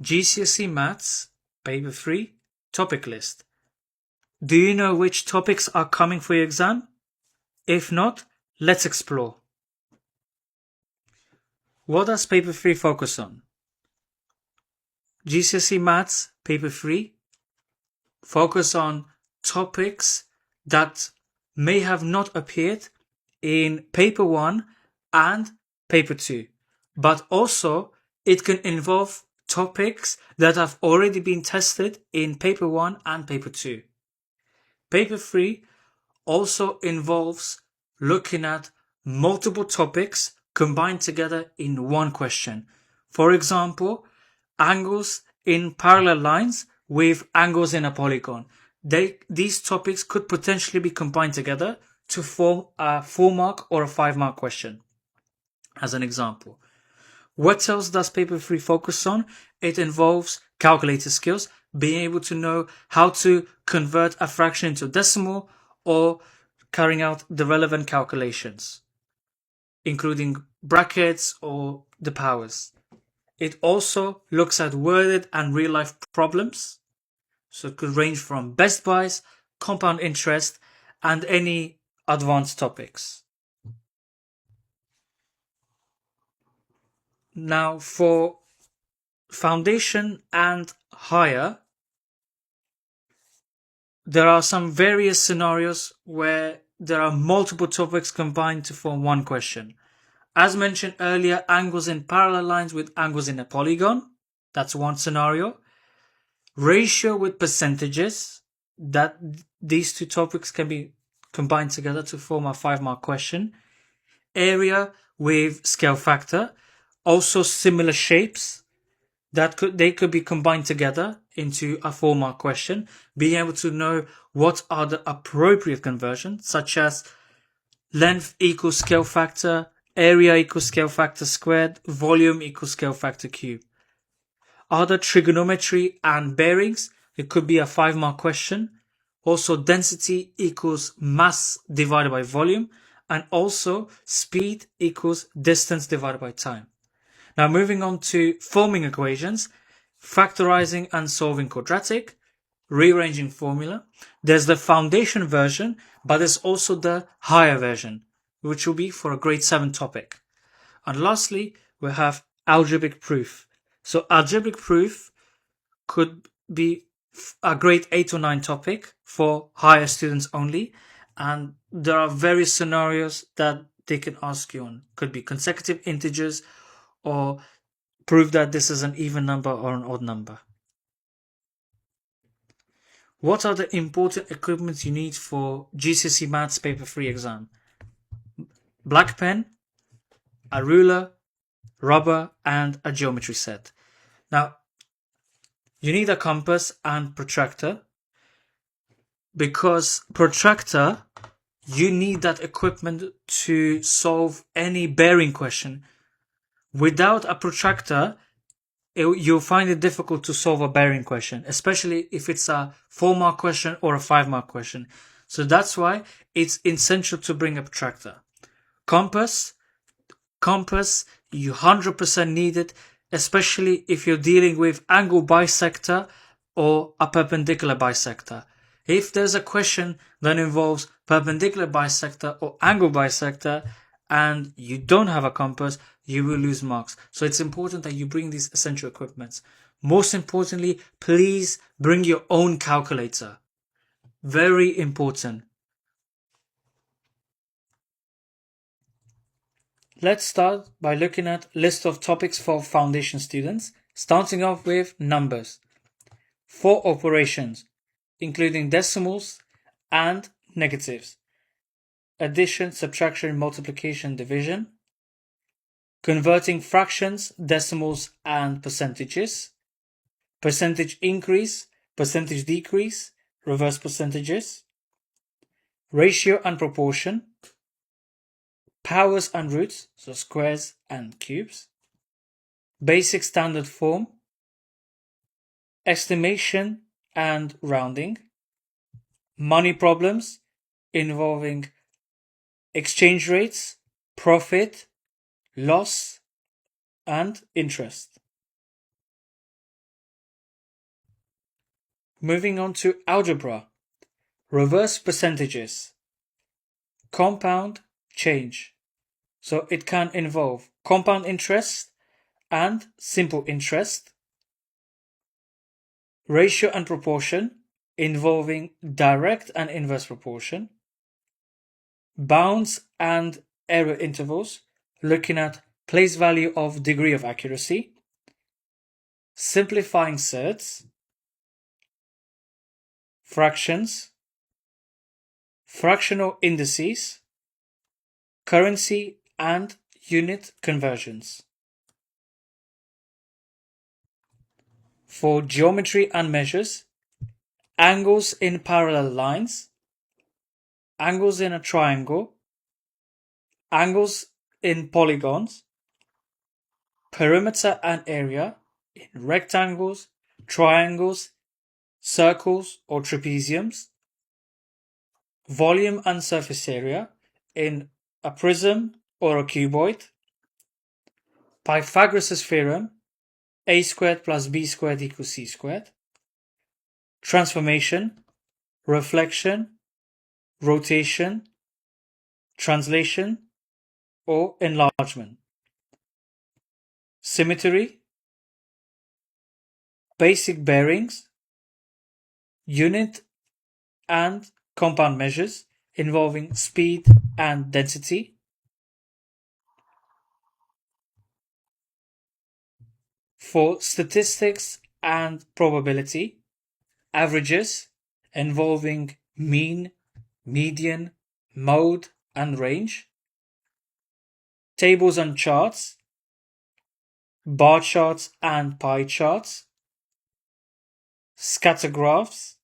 GCSE Maths, Paper 3, topic list. Do you know which topics are coming for your exam? If not, let's explore. What does Paper 3 focus on? GCSE Maths, Paper 3, focus on topics that may have not appeared in Paper 1 and Paper 2, but also it can involve topics that have already been tested in Paper 1 and Paper 2. Paper 3 also involves looking at multiple topics combined together in one question. For example, angles in parallel lines with angles in a polygon. These topics could potentially be combined together to form a 4-mark or a 5-mark question. As an example, what else does Paper 3 focus on? It involves calculator skills, being able to know how to convert a fraction into decimal or carrying out the relevant calculations, including brackets or the powers. It also looks at worded and real-life problems, so it could range from best buys, compound interest, and any advanced topics. Now, for foundation and higher, there are some various scenarios where there are multiple topics combined to form one question. As mentioned earlier, angles in parallel lines with angles in a polygon. That's one scenario. Ratio with percentages. That these two topics can be combined together to form a 5-mark question. Area with scale factor. Also similar shapes. They could be combined together into a 4-mark question. Being able to know what are the appropriate conversions, such as length equals scale factor, area equals scale factor squared, volume equals scale factor cubed. Other trigonometry and bearings, it could be a 5-mark question. Also density equals mass divided by volume, and also speed equals distance divided by time. Now moving on to forming equations, factorizing and solving quadratic, rearranging formula. There's the foundation version, but there's also the higher version, which will be for a grade 7 topic. And lastly, we have algebraic proof. So algebraic proof could be a grade 8 or 9 topic for higher students only. And there are various scenarios that they can ask you on. Could be consecutive integers or prove that this is an even number or an odd number. What are the important equipment you need for GCSE Maths Paper 3 exam? Black pen, a ruler, rubber, and a geometry set. Now, you need a compass and protractor. Because protractor, you need that equipment to solve any bearing question. Without a protractor, you'll find it difficult to solve a bearing question, especially if it's a 4-mark question or a 5-mark question. So that's why it's essential to bring a protractor. Compass, you 100% need it, especially if you're dealing with angle bisector or a perpendicular bisector. If there's a question that involves perpendicular bisector or angle bisector and you don't have a compass, you will lose marks. So it's important that you bring these essential equipments. Most importantly, please bring your own calculator. Very important. Let's start by looking at list of topics for foundation students, starting off with numbers. 4 operations, including decimals and negatives. Addition, subtraction, multiplication, division. Converting fractions, decimals, and percentages. Percentage increase, percentage decrease, reverse percentages. Ratio and proportion. Powers and roots, so squares and cubes. Basic standard form. Estimation and rounding. Money problems involving exchange rates, profit, loss, and interest. Moving on to algebra. Reverse percentages. Compound change. So it can involve compound interest and simple interest. Ratio and proportion, involving direct and inverse proportion. Bounds and error intervals, looking at place value of degree of accuracy. Simplifying surds. Fractions. Fractional indices. Currency and unit conversions. For geometry and measures, angles in parallel lines, angles in a triangle, angles in polygons, perimeter and area in rectangles, triangles, circles or trapeziums, volume and surface area in a prism or a cuboid, Pythagoras' theorem, a squared plus b squared equals c squared, transformation, reflection, rotation, translation, or enlargement, symmetry, basic bearings, unit and compound measures involving speed and density, for statistics and probability, averages involving mean, median, mode, and range, tables and charts, bar charts and pie charts, scatter graphs,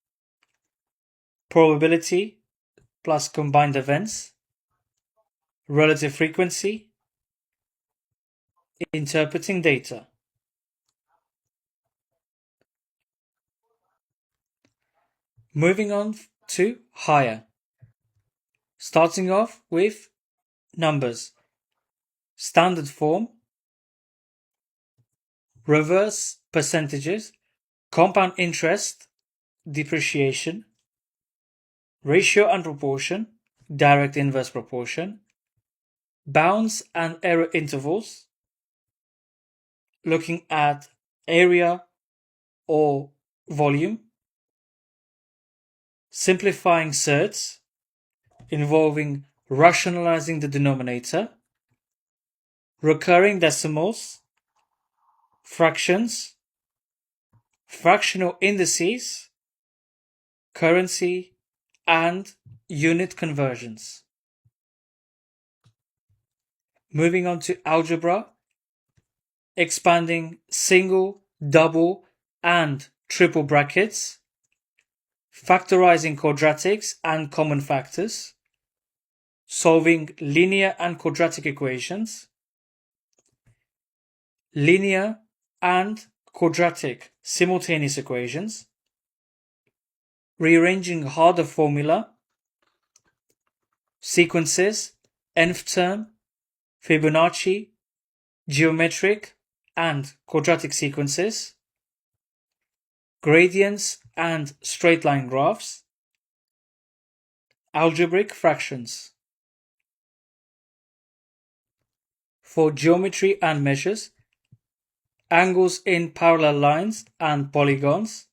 probability plus combined events, relative frequency, interpreting data. Moving on to higher. Starting off with numbers. Standard form, reverse percentages, compound interest, depreciation, ratio and proportion, direct inverse proportion, bounds and error intervals, looking at area or volume, simplifying surds, involving rationalizing the denominator, recurring decimals, fractions, fractional indices, currency, and unit conversions. Moving on to algebra, expanding single, double, and triple brackets, factorizing quadratics and common factors, solving linear and quadratic equations, linear and quadratic simultaneous equations, rearranging harder formula, sequences, nth term, Fibonacci, geometric and quadratic sequences, gradients and straight line graphs, algebraic fractions. For geometry and measures, angles in parallel lines and polygons,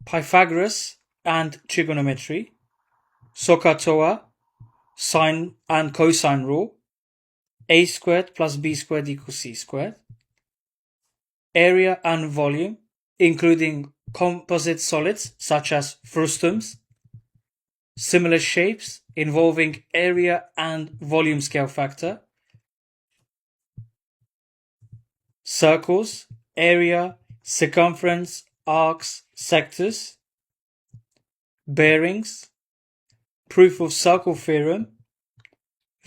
Pythagoras and trigonometry, SOHCAHTOA, sine and cosine rule, a squared plus b squared equals c squared, area and volume, including composite solids such as frustums, similar shapes involving area and volume scale factor, circles, area, circumference, arcs, sectors, bearings, proof of circle theorem,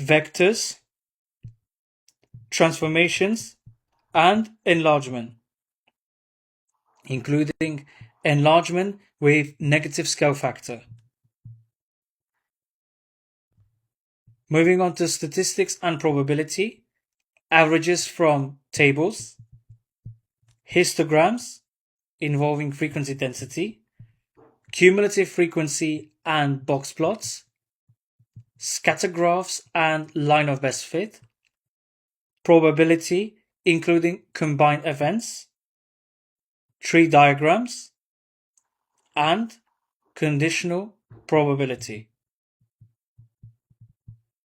vectors, transformations, and enlargement, including enlargement with negative scale factor. Moving on to statistics and probability, averages from tables, histograms, involving frequency density, cumulative frequency and box plots, scatter graphs and line of best fit, probability including combined events, tree diagrams, and conditional probability.